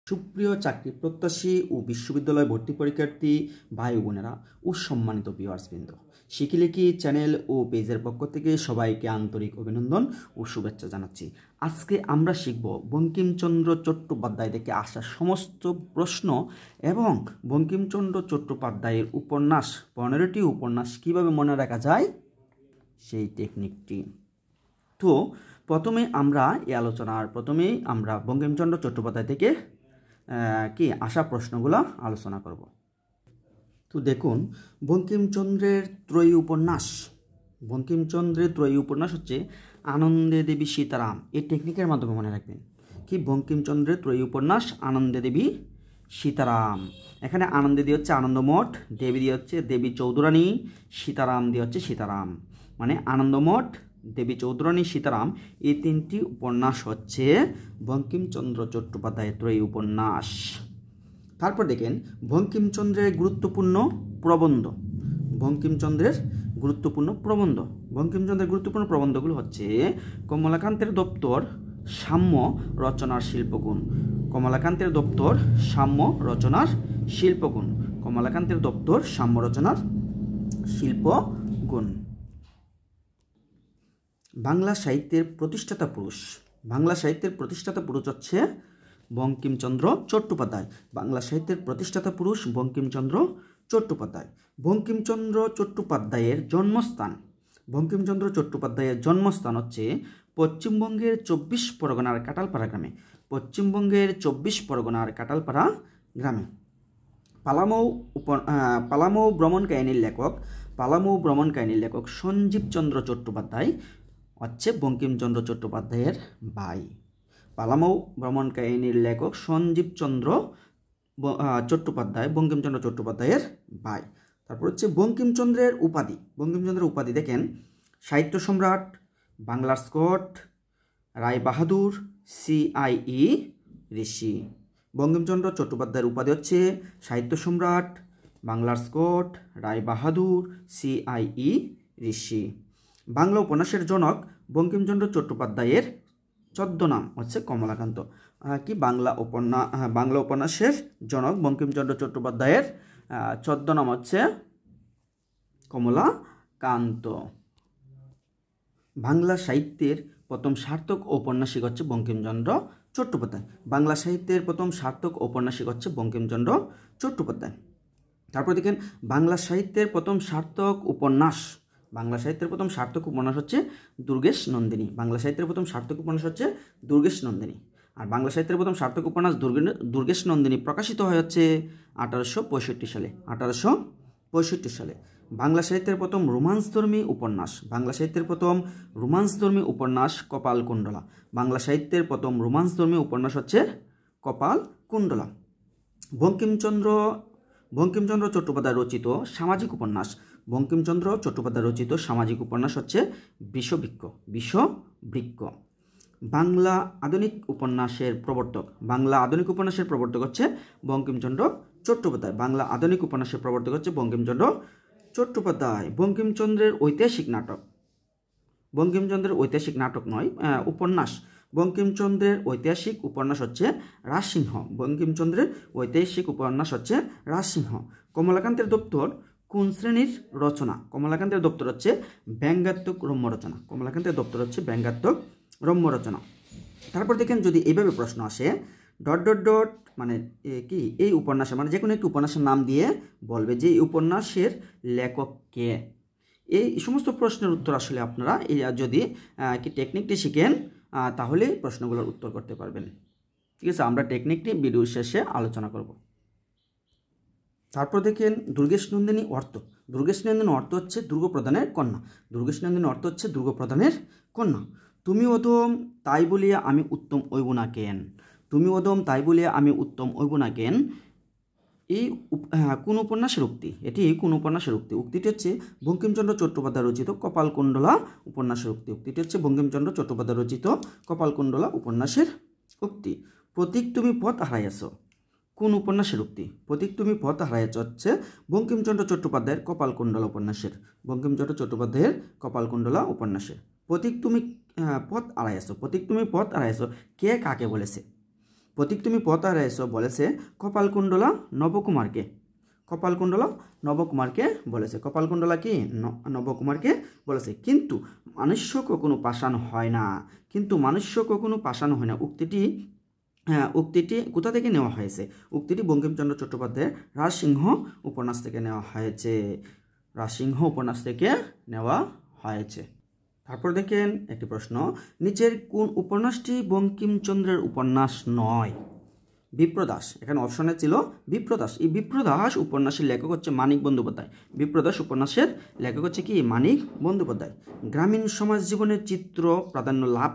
সুপ্রিয় চাকরি প্রত্যাশী ও বিশ্ববিদ্যালয় ভর্তি পরীক্ষার্থী ভাই ও বোনেরা ও সম্মানিত ভিউয়ার্সবৃন্দ, শিখিলেখি চ্যানেল ও পেজের পক্ষ থেকে সবাইকে আন্তরিক অভিনন্দন ও শুভেচ্ছা জানাচ্ছি। আজকে আমরা শিখব বঙ্কিমচন্দ্র চট্টোপাধ্যায় থেকে আসা সমস্ত প্রশ্ন এবং বঙ্কিমচন্দ্র চট্টোপাধ্যায়ের উপন্যাস 15টি উপন্যাস কীভাবে মনে রাখা যায় সেই টেকনিকটি। তো প্রথমেই আমরা বঙ্কিমচন্দ্র চট্টোপাধ্যায় থেকে আসা প্রশ্নগুলো আলোচনা করব। তো দেখুন, বঙ্কিমচন্দ্রের ত্রয়ী উপন্যাস হচ্ছে আনন্দে দেবী সীতারাম। এই টেকনিকের মাধ্যমে মনে রাখবেন কি বঙ্কিমচন্দ্রের ত্রয়ী উপন্যাস আনন্দে দেবী সীতারাম। এখানে আনন্দে দিয়ে হচ্ছে আনন্দমঠ, দেবী দিয়ে হচ্ছে দেবী চৌধুরানী, সীতারাম দিয়ে হচ্ছে সীতারাম, মানে আনন্দমঠ, দেবী চৌধুরানী, সীতারাম, এই তিনটি উপন্যাস হচ্ছে বঙ্কিমচন্দ্র চট্টোপাধ্যায়ের ত্রয়ী উপন্যাস। তারপর দেখেন বঙ্কিমচন্দ্রের গুরুত্বপূর্ণ প্রবন্ধগুলো হচ্ছে কমলাকান্তের দপ্তর, সাম্য রচনার শিল্পগুণ। বাংলা সাহিত্যের প্রতিষ্ঠাতা পুরুষ হচ্ছে বঙ্কিমচন্দ্র চট্টোপাধ্যায়। বঙ্কিমচন্দ্র চট্টোপাধ্যায়ের জন্মস্থান হচ্ছে পশ্চিমবঙ্গের 24 পরগনার কাটালপাড়া গ্রামে। পালামৌ ভ্রমণ কাহিনীর লেখক সঞ্জীবচন্দ্র চট্টোপাধ্যায় হচ্ছে বঙ্কিমচন্দ্র চট্টোপাধ্যায়ের ভাই। পালামৌ ভ্রমণ কাহিনীর লেখক সঞ্জীবচন্দ্র চট্টোপাধ্যায় বঙ্কিমচন্দ্র চট্টোপাধ্যায়ের ভাই। তারপর হচ্ছে বঙ্কিমচন্দ্রের উপাধি দেখেন সাহিত্য সম্রাট, বাংলার স্কট, রায় বাহাদুর, CIE ঋষি। বঙ্কিমচন্দ্র চট্টোপাধ্যায়ের উপাধি হচ্ছে সাহিত্য সম্রাট, বাংলার স্কট, রায় বাহাদুর, CIE ঋষি। বাংলা উপন্যাসের জনক বঙ্কিমচন্দ্র চট্টোপাধ্যায়ের ছদ্মনাম হচ্ছে কমলাকান্ত। বাংলা উপন্যাসের জনক বঙ্কিমচন্দ্র চট্টোপাধ্যায়ের ছদ্মনাম হচ্ছে কমলাকান্ত। বাংলা সাহিত্যের প্রথম সার্থক ঔপন্যাসিক হচ্ছে বঙ্কিমচন্দ্র চট্টোপাধ্যায়। তারপর দেখেন বাংলা সাহিত্যের প্রথম সার্থক উপন্যাস হচ্ছে দুর্গেশ নন্দিনী। আর বাংলা সাহিত্যের প্রথম সার্থক উপন্যাস দুর্গেশ নন্দিনী প্রকাশিত হয় হচ্ছে 1865 সালে। বাংলা সাহিত্যের প্রথম রোমান্সধর্মী উপন্যাস কপালকুণ্ডলা। হচ্ছে কপালকুণ্ডলা। বঙ্কিমচন্দ্র চট্টোপাধ্যায় রচিত সামাজিক উপন্যাস হচ্ছে বিষবৃক্ষ। বাংলা আধুনিক উপন্যাসের প্রবর্তক হচ্ছে বঙ্কিমচন্দ্র চট্টোপাধ্যায়। বঙ্কিমচন্দ্রের ঐতিহাসিক উপন্যাস হচ্ছে রাজসিংহ। কমলাকান্তের দপ্তর কোন শ্রেণীর রচনা? কমলাকান্তের দপ্তর হচ্ছে ব্যঙ্গাত্মক রম্য রচনা। তারপর দেখেন যদি এইভাবে প্রশ্ন আসে মানে এই উপন্যাসে, মানে যে কোনো একটি উপন্যাসের নাম দিয়ে বলবে যে এই উপন্যাসের লেখক কে। এই সমস্ত প্রশ্নের উত্তর আসলে আপনারা যদি টেকনিকটি শিখেন তাহলে প্রশ্নগুলোর উত্তর করতে পারবেন। ঠিক আছে, আমরা টেকনিকটি ভিডিও শেষে আলোচনা করব। তারপর দেখেন দুর্গেশ নন্দিনী অর্থ হচ্ছে দুর্গপ্রধানের কন্যা। তুমি অধম তাই বলিয়া আমি উত্তম হইব না কেন। এই কোন উপন্যাসের উক্তি? উক্তিটি হচ্ছে বঙ্কিমচন্দ্র চট্টোপাধ্যায় রচিত কপালকুণ্ডলা উপন্যাসের উক্তি। প্রতীক তুমি পথ হারাইয়াছ কোন উপন্যাসের উক্তি? হচ্ছে বঙ্কিমচন্দ্র চট্টোপাধ্যায়ের কপালকুণ্ডলা উপন্যাসের। প্রতীক তুমি পথ হারাইয়াছ কে কাকে বলেছে? প্রতীক তুমি পথ হারাইছো বলেছে কপালকুণ্ডলা নবকুমারকে। কপালকুণ্ডলা নবকুমারকে বলেছে। কপালকুণ্ডলা কি নবকুমারকে বলেছে। কিন্তু মনুষ্য কখনো পাষাণ হয় না। কিন্তু মনুষ্য কখনো পাষাণ হয় না উক্তিটি কোথা থেকে নেওয়া হয়েছে? উক্তিটি বঙ্কিমচন্দ্র চট্টোপাধ্যায়ের রাজসিংহ উপন্যাস থেকে নেওয়া হয়েছে। রাজসিংহ উপন্যাস থেকে নেওয়া হয়েছে। তারপর দেখেন একটি প্রশ্ন, নিচের কোন উপন্যাসটি বঙ্কিমচন্দ্রের উপন্যাস নয়? বিপ্রদাস। এখানে অপশনে ছিল বিপ্রদাস। এই বিপ্রদাস উপন্যাসের লেখক হচ্ছে মানিক বন্দ্যোপাধ্যায়। বিপ্রদাস উপন্যাসের লেখক হচ্ছে কি মানিক বন্দ্যোপাধ্যায়। গ্রামীণ সমাজ জীবনের চিত্র প্রাধান্য লাভ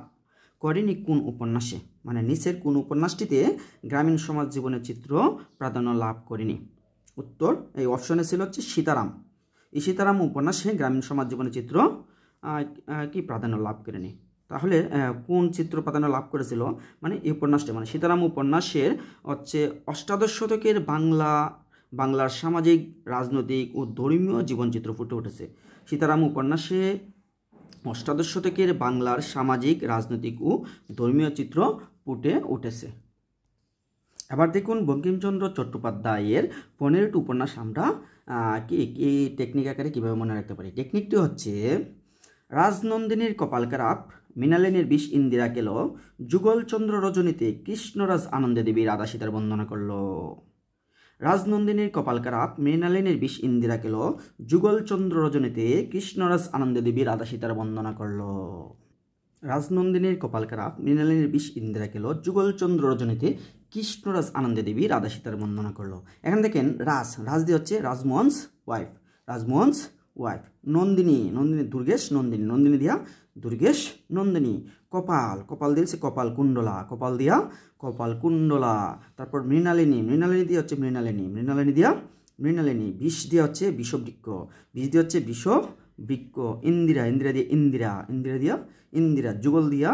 করেনি কোন উপন্যাসে? মানে নিচের কোন উপন্যাসটিতে গ্রামীণ সমাজ জীবনের চিত্র প্রাধান্য লাভ করেনি? উত্তর এই অপশনে ছিল হচ্ছে সীতারাম। এই সীতারাম উপন্যাসে গ্রামীণ সমাজ জীবনের চিত্র কি প্রাধান্য লাভ করেনি। তাহলে কোন চিত্র প্রাধান্য লাভ করেছিল? মানে এই উপন্যাসটি মানে সীতারাম উপন্যাসের হচ্ছে অষ্টাদশ শতকের বাংলার সামাজিক রাজনৈতিক ও ধর্মীয় জীবনচিত্র ফুটে উঠেছে। সীতারাম উপন্যাসে অষ্টাদশ শতকের বাংলার সামাজিক রাজনৈতিক ও ধর্মীয় চিত্র ফুটে উঠেছে। এবার দেখুন বঙ্কিমচন্দ্র চট্টোপাধ্যায়ের 15টি উপন্যাস আমরা কি টেকনিক আকারে কীভাবে মনে রাখতে পারি। টেকনিকটি হচ্ছে রাজনন্দিনীর কপালকারাপ, মৃণালিনীর বিষ ইন্দিরা কেল, যুগলচন্দ্র রজনীতে কৃষ্ণরাজ আনন্দে দেবী রাধা সীতার বন্দনা করল। রাজনন্দিনীর কপালকারাপ, মৃণালিনীর বিষ ইন্দিরা কেল, যুগলচন্দ্র রজনীতে কৃষ্ণরাজ আনন্দে দেবী রাধা সীতার বন্দনা করল। রাজনন্দিনীর কপালকারাপ, মৃণালিনীর বিষ ইন্দিরা কেল, যুগলচন্দ্র রজনীতে কৃষ্ণরাজ আনন্দে দেবী রাধা সীতার বন্দনা করলো। এখানে দেখেন রাজ দিয়ে হচ্ছে রাজমোহনস ওয়াইফ। নন্দিনী দুর্গেশ নন্দিনী দিয়া দুর্গেশ নন্দিনী। কপাল দিয়েছে কপাল দিয়া কপাল কুণ্ডলা। তারপর মৃণালিনী দিয়ে হচ্ছে মৃণালিনী দিয়া মৃণালিনী। বিষ দিয়ে হচ্ছে বিষবৃক্ষ বৃক্ষ। ইন্দিরা দিয়ে ইন্দিরা দিয়া ইন্দিরা। যুগল দিয়া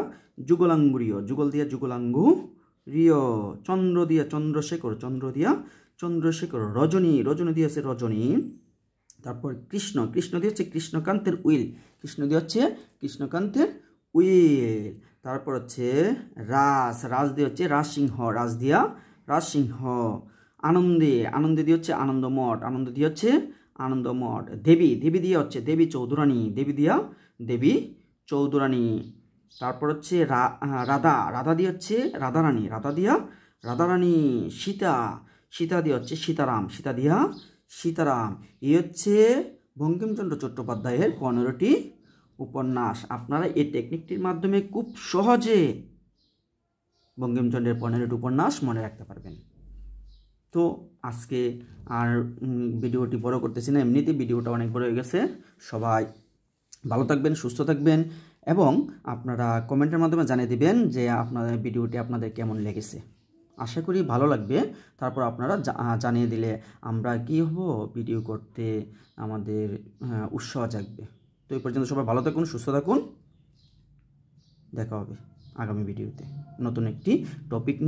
যুগলাঙ্গুরীয়। চন্দ্র দিয়া চন্দ্রশেখর। রজনী দিয়েছে রজনী। তারপর কৃষ্ণ দিয়ে হচ্ছে কৃষ্ণকান্তের উইল। তারপর হচ্ছে রাজ দিয়ে হচ্ছে রাজসিংহ। আনন্দে দিয়ে হচ্ছে আনন্দমঠ। দেবী দিয়ে হচ্ছে দেবী চৌধুরানী। তারপর হচ্ছে রাধা দিয়ে হচ্ছে রাধারানী। সীতা দিয়ে হচ্ছে সীতারাম। এই হচ্ছে বঙ্কিমচন্দ্র চট্টোপাধ্যায়ের 15টি উপন্যাস। আপনারা এই টেকনিকটির মাধ্যমে খুব সহজে বঙ্কিমচন্দ্রের 15টি উপন্যাস মনে রাখতে পারবেন। তো আজকে আর ভিডিওটি বড় করতেছি না, এমনিতেই ভিডিওটা অনেক বড় হয়ে গেছে। সবাই ভালো থাকবেন, সুস্থ থাকবেন এবং আপনারা কমেন্টের মাধ্যমে জানিয়ে দিবেন যে আপনাদের ভিডিওটি আপনাদের কেমন লেগেছে। আশা করি ভালো লাগবে। তারপর আপনারা জানিয়ে দিলে আমরা কি হব ভিডিও করতে আমাদের উৎসাহ জাগবে। তো এই পর্যন্ত সবাই ভালো থাকুন, সুস্থ থাকুন। দেখা হবে আগামী ভিডিওতে নতুন একটি টপিক নিয়ে।